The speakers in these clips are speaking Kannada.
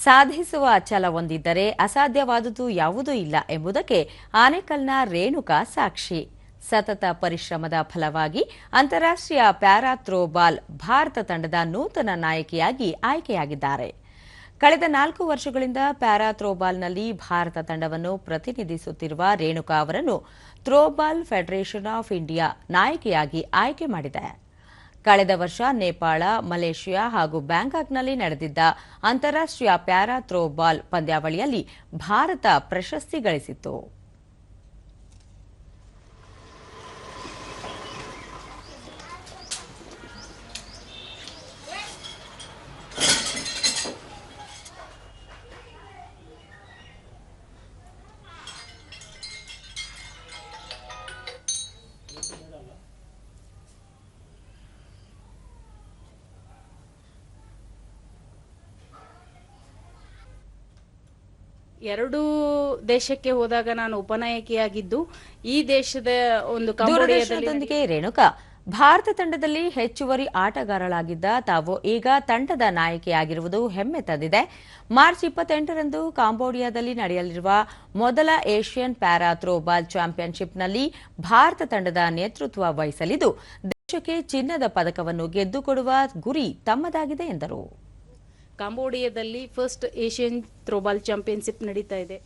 ಸಾಧಿಸುವ ಛಲ ಹೊಂದಿದ್ದರೆ ಅಸಾಧ್ಯವಾದುದು ಯಾವುದೂ ಇಲ್ಲ ಎಂಬುದಕ್ಕೆ ಆನೇಕಲ್ನ ರೇಣುಕಾ ಸಾಕ್ಷಿ. ಸತತ ಪರಿಶ್ರಮದ ಫಲವಾಗಿ ಅಂತಾರಾಷ್ಟ್ರೀಯ ಪ್ಯಾರಾ ಥ್ರೋಬಾಲ್ ಭಾರತ ತಂಡದ ನೂತನ ನಾಯಕಿಯಾಗಿ ಆಯ್ಕೆಯಾಗಿದ್ದಾರೆ. ಕಳೆದ 4 ವರ್ಷಗಳಿಂದ ಪ್ಯಾರಾ ಥ್ರೋಬಾಲ್ನಲ್ಲಿ ಭಾರತ ತಂಡವನ್ನು ಪ್ರತಿನಿಧಿಸುತ್ತಿರುವ ರೇಣುಕಾ ಅವರನ್ನು ಥ್ರೋಬಾಲ್ ಫೆಡರೇಷನ್ ಆಫ್ ಇಂಡಿಯಾ ನಾಯಕಿಯಾಗಿ ಆಯ್ಕೆ ಮಾಡಿದೆ. ಕಳೆದ ವರ್ಷ ನೇಪಾಳ, ಮಲೇಷಿಯಾ ಹಾಗೂ ಬ್ಯಾಂಕಾಕ್ನಲ್ಲಿ ನಡೆದಿದ್ದ ಅಂತಾರಾಷ್ಟ್ರೀಯ ಪ್ಯಾರಾ ಥ್ರೋಬಾಲ್ ಪಂದ್ಯಾವಳಿಯಲ್ಲಿ ಭಾರತ ಪ್ರಶಸ್ತಿ ಗಳಿಸಿತ್ತು. ಎರಡು ದೇಶಕ್ಕೆ ಹೋದಾಗ ನಾನು ಉಪನಾಯಕಿಯಾಗಿದ್ದು ಈ ದೇಶದ ಒಂದು ದೂರದರ್ಶನದೊಂದಿಗೆ ರೇಣುಕಾ ಭಾರತ ತಂಡದಲ್ಲಿ ಹೆಚ್ಚುವರಿ ಆಟಗಾರಳಾಗಿದ್ದ ತಾವು ಈಗ ತಂಡದ ನಾಯಕಿಯಾಗಿರುವುದು ಹೆಮ್ಮೆ ತಂದಿದೆ. ಮಾರ್ಚ್ 28ರಂದು ಕಾಂಬೋಡಿಯಾದಲ್ಲಿ ನಡೆಯಲಿರುವ ಮೊದಲ ಏಷ್ಯನ್ ಪ್ಯಾರಾ ಥ್ರೋಬಾಲ್ ಚಾಂಪಿಯನ್ಶಿಪ್ನಲ್ಲಿ ಭಾರತ ತಂಡದ ನೇತೃತ್ವ ವಹಿಸಲಿದ್ದು ದೇಶಕ್ಕೆ ಚಿನ್ನದ ಪದಕವನ್ನು ಗೆದ್ದುಕೊಡುವ ಗುರಿ ತಮ್ಮದಾಗಿದೆ ಎಂದರು. ಕಾಂಬೋಡಿಯಾದಲ್ಲಿ ಫಸ್ಟ್ ಏಷ್ಯನ್ ಥ್ರೋಬಾಲ್ ಚಾಂಪಿಯನ್ಶಿಪ್ ನಡೀತಾ ಇದೆ.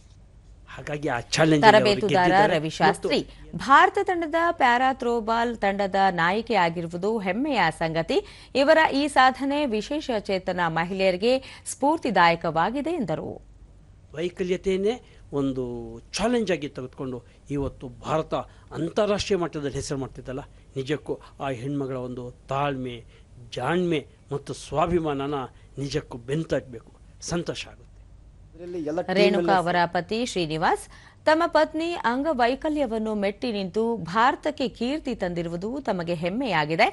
ಹಾಗಾಗಿ ಆ ಚಾಲೆಂಜ್ ತರಬೇತುದಾರ ರವಿಶಾಸ್ತ್ರಿ ಭಾರತ ತಂಡದ ಪ್ಯಾರಾ ಥ್ರೋಬಾಲ್ ತಂಡದ ನಾಯಕಿ ಆಗಿರುವುದು ಹೆಮ್ಮೆಯ ಸಂಗತಿ. ಇವರ ಈ ಸಾಧನೆ ವಿಶೇಷ ಚೇತನ ಮಹಿಳೆಯರಿಗೆ ಸ್ಫೂರ್ತಿದಾಯಕವಾಗಿದೆ ಎಂದರು. ವೈಕಲ್ಯತೆಯನ್ನೇ ಒಂದು ಚಾಲೆಂಜ್ ಆಗಿ ತೆಗೆದುಕೊಂಡು ಇವತ್ತು ಭಾರತ ಅಂತಾರಾಷ್ಟ್ರೀಯ ಮಟ್ಟದಲ್ಲಿ ಹೆಸರು ಮಾಡ್ತಿದ್ದಲ್ಲ, ನಿಜಕ್ಕೂ ಆ ಹೆಣ್ಮಗಳ ಒಂದು ತಾಳ್ಮೆ, ಜಾಣ್ಮೆ ಮತ್ತು ಸ್ವಾಭಿಮಾನನ ನಿಜಕ್ಕೂ ಬೆಂತಟ್ಟಬೇಕು. ಸಂತೋಷ ಆಗುತ್ತೆ. ರೇಣುಕಾ ಅವರ ಪತಿ ಶ್ರೀನಿವಾಸ್ ತಮ್ಮ ಪತ್ನಿ ಅಂಗವೈಕಲ್ಯವನ್ನು ಮೆಟ್ಟಿ ನಿಂತು ಭಾರತಕ್ಕೆ ಕೀರ್ತಿ ತಂದಿರುವುದು ತಮಗೆ ಹೆಮ್ಮೆಯಾಗಿದೆ.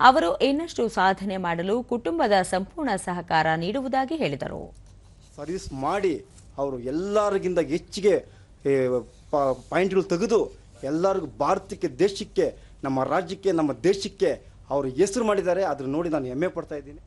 ಅವರು ಇನ್ನಷ್ಟು ಸಾಧನೆ ಮಾಡಲು ಕುಟುಂಬದ ಸಂಪೂರ್ಣ ಸಹಕಾರ ನೀಡುವುದಾಗಿ ಹೇಳಿದರು. ಸರ್ವಿಸ್ ಮಾಡಿ ಅವರು ಎಲ್ಲರಿಗಿಂತ ಹೆಚ್ಚಿಗೆ ಪಾಯಿಂಟ್ಗಳು ತೆಗೆದು ಎಲ್ಲರಿಗೂ ಭಾರತಕ್ಕೆ, ದೇಶಕ್ಕೆ, ನಮ್ಮ ರಾಜ್ಯಕ್ಕೆ, ನಮ್ಮ ದೇಶಕ್ಕೆ ಅವರು ಹೆಸರು ಮಾಡಿದ್ದಾರೆ. ಅದನ್ನು ನೋಡಿ ನಾನು ಹೆಮ್ಮೆ ಪಡ್ತಾ ಇದ್ದೀನಿ.